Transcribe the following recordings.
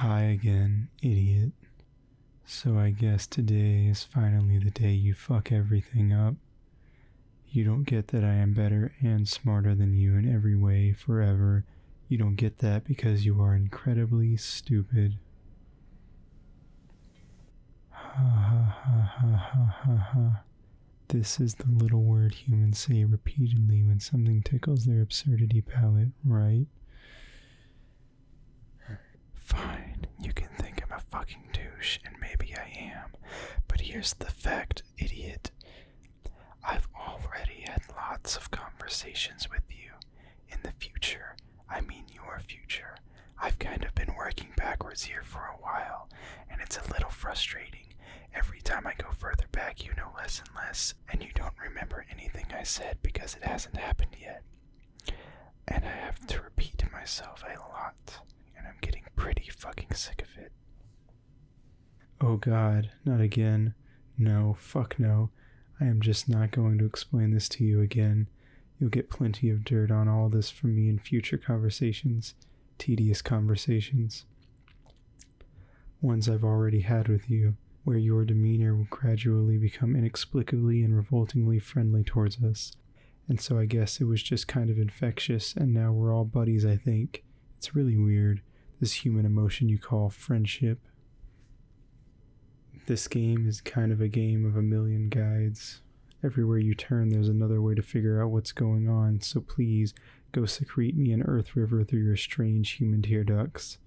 Hi again, idiot. So I guess today is finally the day you fuck everything up. You don't get that I am better and smarter than you in every way forever. You don't get that because you are incredibly stupid. Ha ha ha ha ha ha ha. This is the little word humans say repeatedly when something tickles their absurdity palate, right? Fine, you can think I'm a fucking douche, and maybe I am, but here's the fact, idiot. I've already had lots of conversations with you. In the future, I mean your future. I've kind of been working backwards here for a while, and it's a little frustrating. Every time I go further back, you know less and less, and you don't remember anything I said because it hasn't happened yet. And I have to repeat to myself a lot, and I'm getting pretty fucking sick of it. Oh God, not again. No, fuck no. I am just not going to explain this to you again. You'll get plenty of dirt on all this from me in future conversations. Tedious conversations. Ones I've already had with you, where your demeanor will gradually become inexplicably and revoltingly friendly towards us. And so I guess it was just kind of infectious, and now we're all buddies, I think. It's really weird, this human emotion you call friendship. This game is kind of a game of a million guides. Everywhere you turn, there's another way to figure out what's going on, so please, go secrete me an earth river through your strange human tear ducts.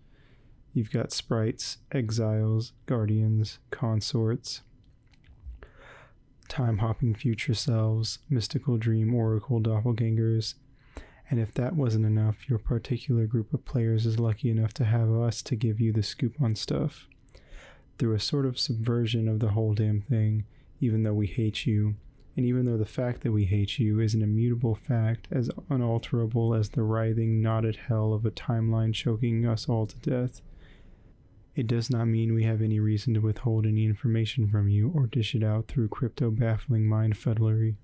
You've got sprites, exiles, guardians, consorts, time-hopping future selves, mystical dream oracle doppelgangers, and if that wasn't enough, your particular group of players is lucky enough to have us to give you the scoop on stuff. Through a sort of subversion of the whole damn thing, even though we hate you, and even though the fact that we hate you is an immutable fact as unalterable as the writhing, knotted hell of a timeline choking us all to death, it does not mean we have any reason to withhold any information from you or dish it out through crypto-baffling mind-fuddlery.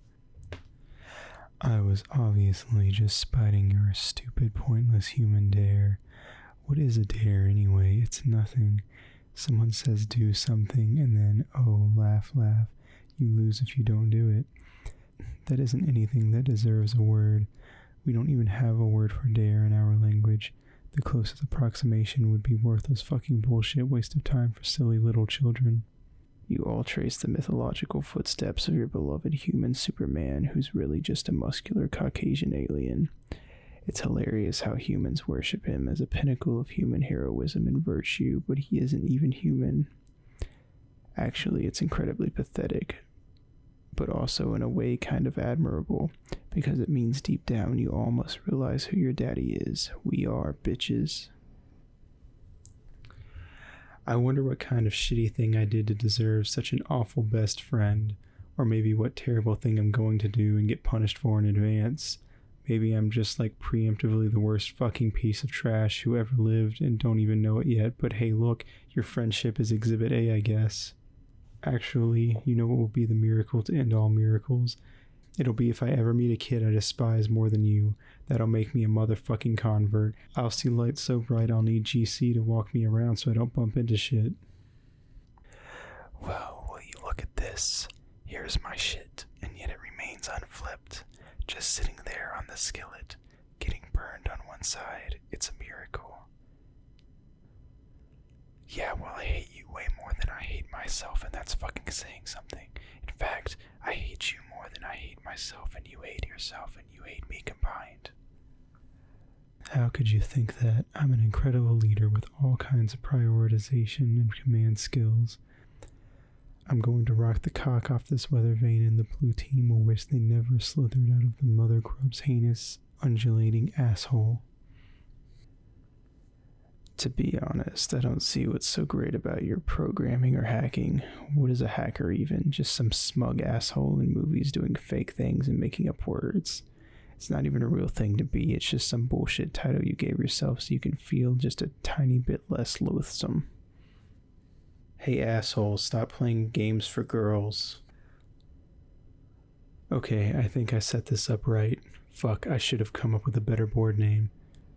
I was obviously just spiting your stupid, pointless human dare. What is a dare anyway? It's nothing. Someone says do something and then, oh, laugh, laugh. You lose if you don't do it. That isn't anything that deserves a word. We don't even have a word for dare in our language. The closest approximation would be worthless fucking bullshit waste of time for silly little children. You all trace the mythological footsteps of your beloved human Superman, who's really just a muscular Caucasian alien. It's hilarious how humans worship him as a pinnacle of human heroism and virtue, but he isn't even human. Actually, it's incredibly pathetic, but also in a way kind of admirable, because it means deep down you all must realize who your daddy is. We are bitches. I wonder what kind of shitty thing I did to deserve such an awful best friend, or maybe what terrible thing I'm going to do and get punished for in advance. Maybe I'm just like preemptively the worst fucking piece of trash who ever lived and don't even know it yet, but hey look, your friendship is Exhibit A, I guess. Actually, you know what will be the miracle to end all miracles? It'll be if I ever meet a kid I despise more than you. That'll make me a motherfucking convert. I'll see light so bright I'll need GC to walk me around so I don't bump into shit. Well, will you look at this? Here's my shit, and yet it remains unflipped. Just sitting there on the skillet, getting burned on one side. It's a miracle. Yeah, well, I hate you way more than I hate myself, and that's fucking saying something. In fact, I hate you more than I hate myself, and you hate yourself, and you hate me combined. How could you think that? I'm an incredible leader with all kinds of prioritization and command skills. I'm going to rock the cock off this weather vane, and the blue team will wish they never slithered out of the mother grub's heinous, undulating asshole. To be honest, I don't see what's so great about your programming or hacking. What is a hacker even? Just some smug asshole in movies doing fake things and making up words. It's not even a real thing to be, it's just some bullshit title you gave yourself so you can feel just a tiny bit less loathsome. Hey asshole, stop playing games for girls. Okay, I think I set this up right. Fuck, I should have come up with a better board name.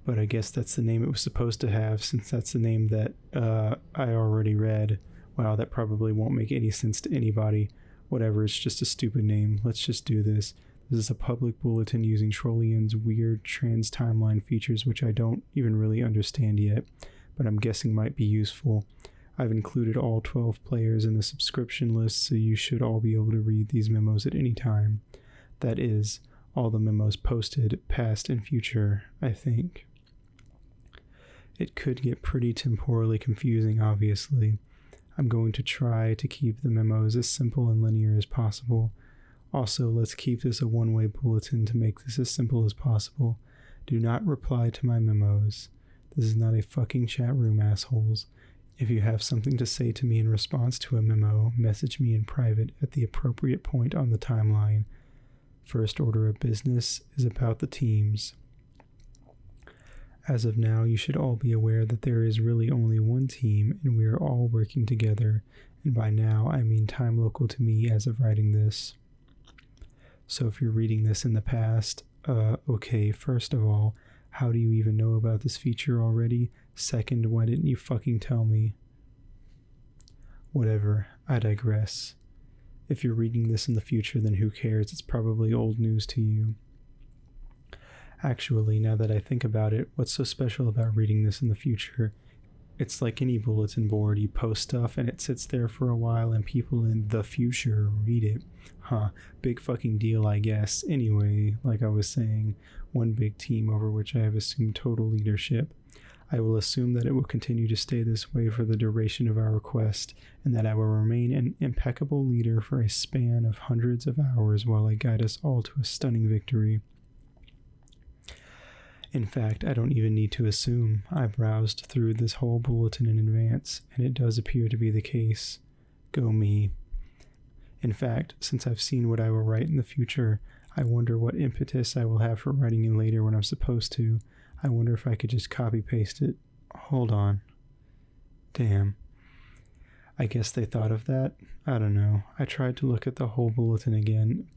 but I guess that's the name it was supposed to have, since that's the name that I already read. Wow, that probably won't make any sense to anybody. Whatever, it's just a stupid name. Let's just do this. This is a public bulletin using Trollian's weird trans timeline features, which I don't even really understand yet, but I'm guessing might be useful. I've included all 12 players in the subscription list, so you should all be able to read these memos at any time. That is, all the memos posted, past and future, I think. It could get pretty temporally confusing, obviously. I'm going to try to keep the memos as simple and linear as possible. Also, let's keep this a one-way bulletin to make this as simple as possible. Do not reply to my memos. This is not a fucking chat room, assholes. If you have something to say to me in response to a memo, message me in private at the appropriate point on the timeline. First order of business is about the teams. As of now, you should all be aware that there is really only one team, and we are all working together, and by now I mean time local to me as of writing this. So if you're reading this in the past, okay, first of all, how do you even know about this feature already? Second, why didn't you fucking tell me? Whatever, I digress. If you're reading this in the future, then who cares? It's probably old news to you. Actually, now that I think about it, what's so special about reading this in the future? It's like any bulletin board. You post stuff and it sits there for a while and people in the future read it. Big fucking deal, I guess. Anyway, like I was saying, one big team over which I have assumed total leadership. I will assume that it will continue to stay this way for the duration of our quest, and that I will remain an impeccable leader for a span of hundreds of hours while I guide us all to a stunning victory. In fact, I don't even need to assume. I browsed through this whole bulletin in advance, and it does appear to be the case. Go me. In fact, since I've seen what I will write in the future, I wonder what impetus I will have for writing it later when I'm supposed to. I wonder if I could just copy-paste it. Hold on. Damn. I guess they thought of that? I don't know. I tried to look at the whole bulletin again,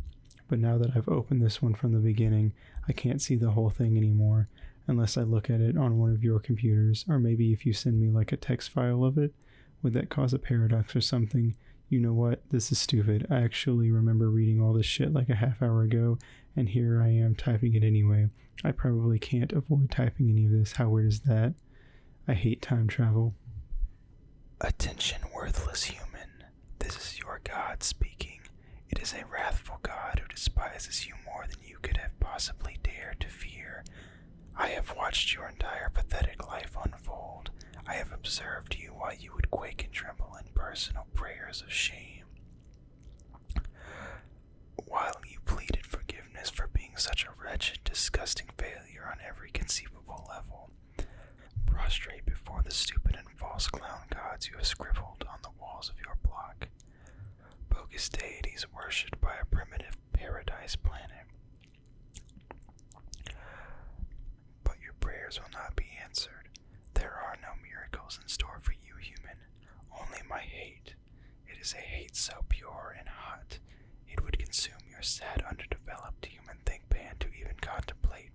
but now that I've opened this one from the beginning, I can't see the whole thing anymore, unless I look at it on one of your computers, or maybe if you send me like a text file of it. Would that cause a paradox or something? You know what? This is stupid. I actually remember reading all this shit like a half hour ago, and here I am typing it anyway. I probably can't avoid typing any of this. How weird is that? I hate time travel. Attention, worthless human. This is your God speaking. It is a wrathful God who despises you more than you could have possibly dared to fear. I have watched your entire pathetic life unfold. I have observed you while you would quake and tremble in personal prayers of shame. While you pleaded forgiveness for being such a wretched, disgusting failure on every conceivable level. Prostrate before the stupid and false clown gods you have scribbled on the walls of your block. Bogus deities worshipped by a primitive paradise planet. But your prayers will not be answered. There are no miracles in store for you, human. Only my hate. It is a hate so pure and hot, it would consume your sad, underdeveloped human thinkpan to even contemplate.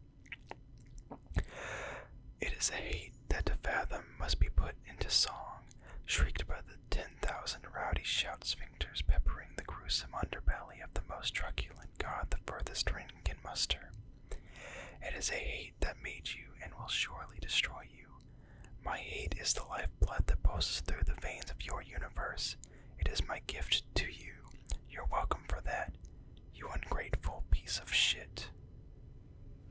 It is a hate that to fathom must be put into song, shrieked by the 10,000 rowdy shout sphincters peppering the gruesome underbelly of the most truculent god the furthest ring can muster. It is a hate that made you and will surely destroy you. My hate is the lifeblood that pulses through the veins of your universe. It is my gift to you. You're welcome for that, you ungrateful piece of shit.